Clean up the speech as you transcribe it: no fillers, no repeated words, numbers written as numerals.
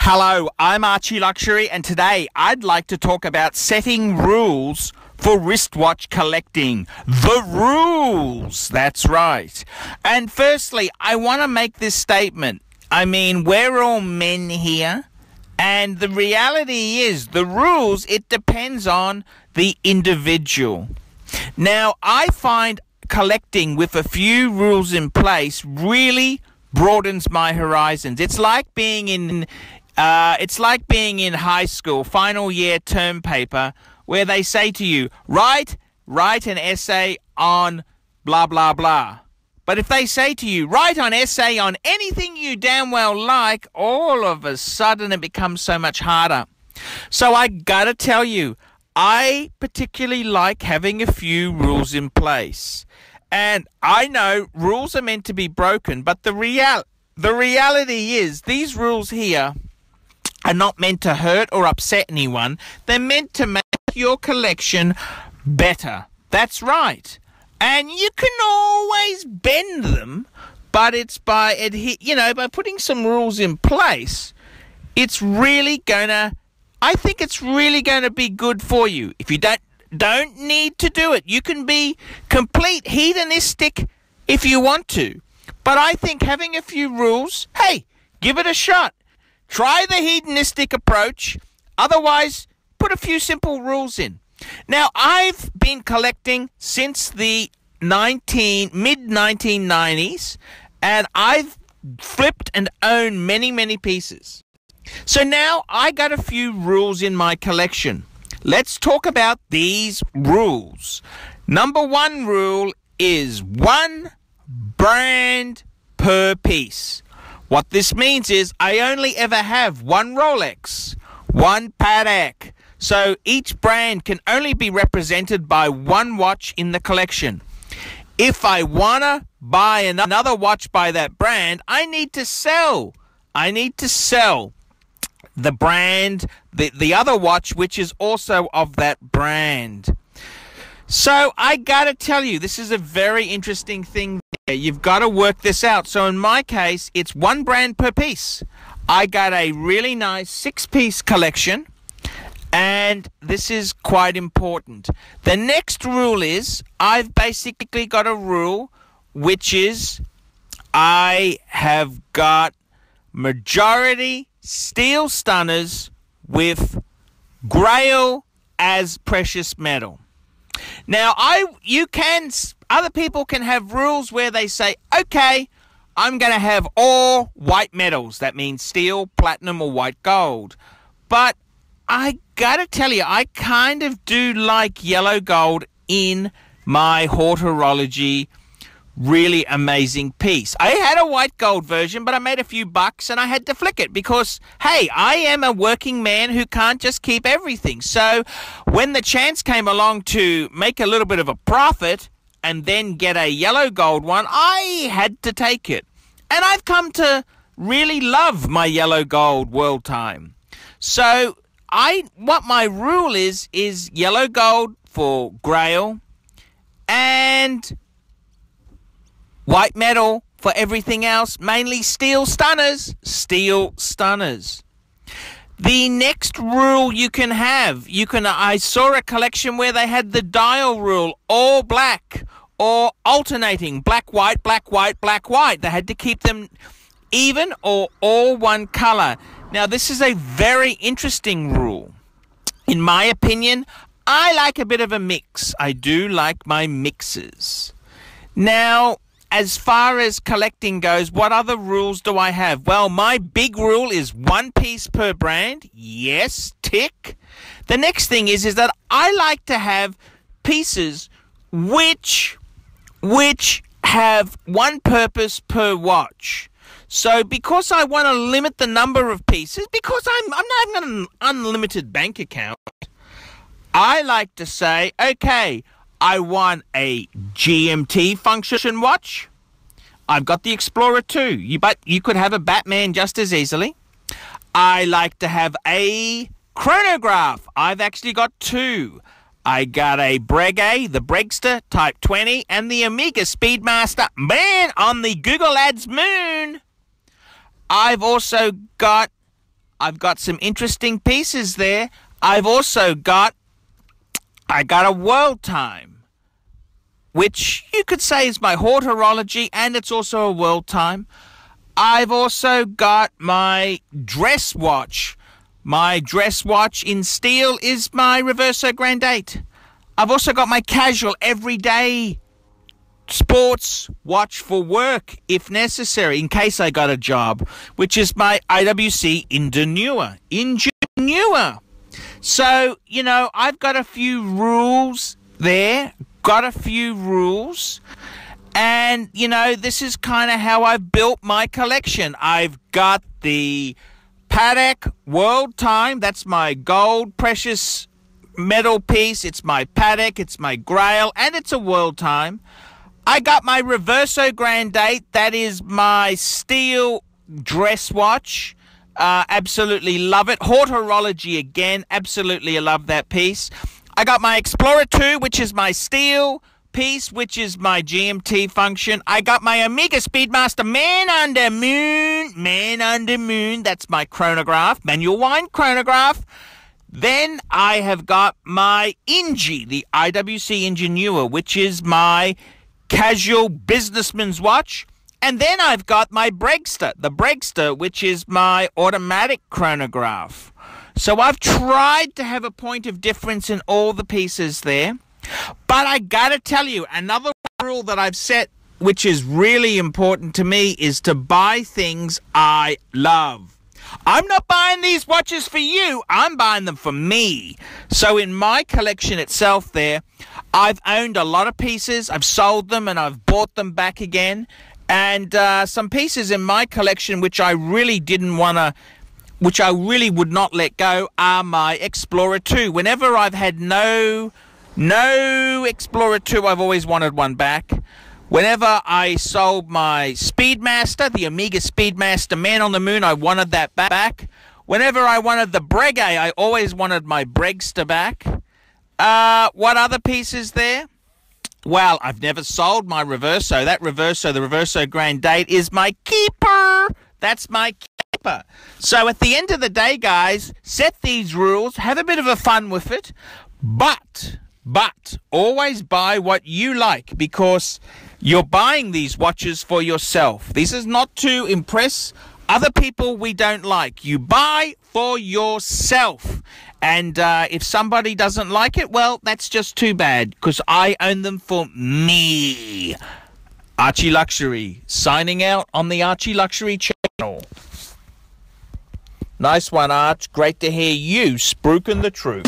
Hello, I'm ArchieLuxury, and today I'd like to talk about setting rules for wristwatch collecting. The rules! That's right. And firstly, I want to make this statement. I mean, we're all men here, and the reality is the rules, it depends on the individual. Now, I find collecting with a few rules in place really broadens my horizons. It's like being in high school, final year term paper, where they say to you, write an essay on blah, blah, blah. But if they say to you, write an essay on anything you damn well like, all of a sudden it becomes so much harder. So I gotta tell you, I particularly like having a few rules in place. And I know rules are meant to be broken, but the reality is these rules here are not meant to hurt or upset anyone. They're meant to make your collection better. That's right. And you can always bend them, but it's by putting some rules in place, I think it's really gonna be good for you. If you don't need to do it. You can be complete hedonistic if you want to. But I think having a few rules, hey, give it a shot. Try the hedonistic approach. Otherwise, put a few simple rules in. Now, I've been collecting since the mid-1990s, and I've flipped and owned many, many pieces. So now I got a few rules in my collection. Let's talk about these rules. Number one rule is one brand per piece. What this means is I only ever have one Rolex, one Patek. So each brand can only be represented by one watch in the collection. If I want to buy another watch by that brand, I need to sell the brand, the other watch, which is also of that brand. So I gotta tell you, this is a very interesting thing. You've got to work this out. So in my case, it's one brand per piece. I got a really nice 6-piece collection, and this is quite important. The next rule is, I've basically got a rule, which is I have got majority steel stunners with Grail as precious metal. Now, other people can have rules where they say, okay, I'm going to have all white metals. That means steel, platinum, or white gold. But I got to tell you, I kind of do like yellow gold in my horology. Really amazing piece. I had a white gold version, but I made a few bucks and I had to flick it because, hey, I am a working man who can't just keep everything. So when the chance came along to make a little bit of a profit and then get a yellow gold one, I had to take it. And I've come to really love my yellow gold world time. So what my rule is yellow gold for Grail and white metal for everything else, mainly steel stunners. The next rule you can have, I saw a collection where they had the dial rule, all black or alternating, black, white, black, white, black, white. They had to keep them even or all one color. Now, this is a very interesting rule. In my opinion, I like a bit of a mix. I do like my mixes. Now, as far as collecting goes, what other rules do I have? Well, my big rule is one piece per brand. Yes, tick. The next thing is that I like to have pieces which have one purpose per watch. So because I want to limit the number of pieces, because I'm not having an unlimited bank account, I like to say, okay, I want a GMT function watch. I've got the Explorer 2, but you could have a Batman just as easily. I like to have a chronograph. I've actually got 2. I got a Breguet, the Bregster Type 20, and the Omega Speedmaster. Man, on the Google Ads moon. I've also got I've got some interesting pieces there. I've also got, I got a world time, which you could say is my horology, and it's also a world time. I've also got my dress watch. My dress watch in steel is my Reverso Grand 8. I've also got my casual everyday sports watch for work, if necessary, in case I got a job, which is my IWC Ingenua. So, you know, I've got a few rules there, and, you know, this is kind of how I've built my collection. I've got the Patek World Time. That's my gold precious metal piece. It's my Patek, it's my Grail, and it's a World Time. I got my Reverso Grand 8. That is my steel dress watch. Absolutely love it. Horology again. Absolutely love that piece. I got my Explorer 2, which is my steel piece, which is my GMT function. I got my Omega Speedmaster Man Under Moon. That's my chronograph, manual wind chronograph. Then I have got my the IWC Ingenua, which is my casual businessman's watch. And then I've got my the Bregster, which is my automatic chronograph. So I've tried to have a point of difference in all the pieces there. But I gotta tell you, another rule that I've set, which is really important to me, is to buy things I love. I'm not buying these watches for you, I'm buying them for me. So in my collection itself there, I've owned a lot of pieces, I've sold them and I've bought them back again. And some pieces in my collection which I really would not let go are my Explorer 2. Whenever I've had no Explorer 2, I've always wanted one back. Whenever I sold my Speedmaster, the Omega Speedmaster Man on the Moon, I wanted that back. Whenever I wanted the Breguet, I always wanted my Bregster back. What other pieces there? Well, I've never sold my Reverso. That Reverso, the Reverso Grand 8, is my keeper. That's my keeper. So at the end of the day, guys, set these rules, have a bit of a fun with it, but always buy what you like, because you're buying these watches for yourself. This is not to impress other people we don't like. You buy for yourself. And if somebody doesn't like it, well, that's just too bad, because I own them for me. ArchieLuxury, signing out on the ArchieLuxury channel. Nice one, Arch. Great to hear you spruiking the truth.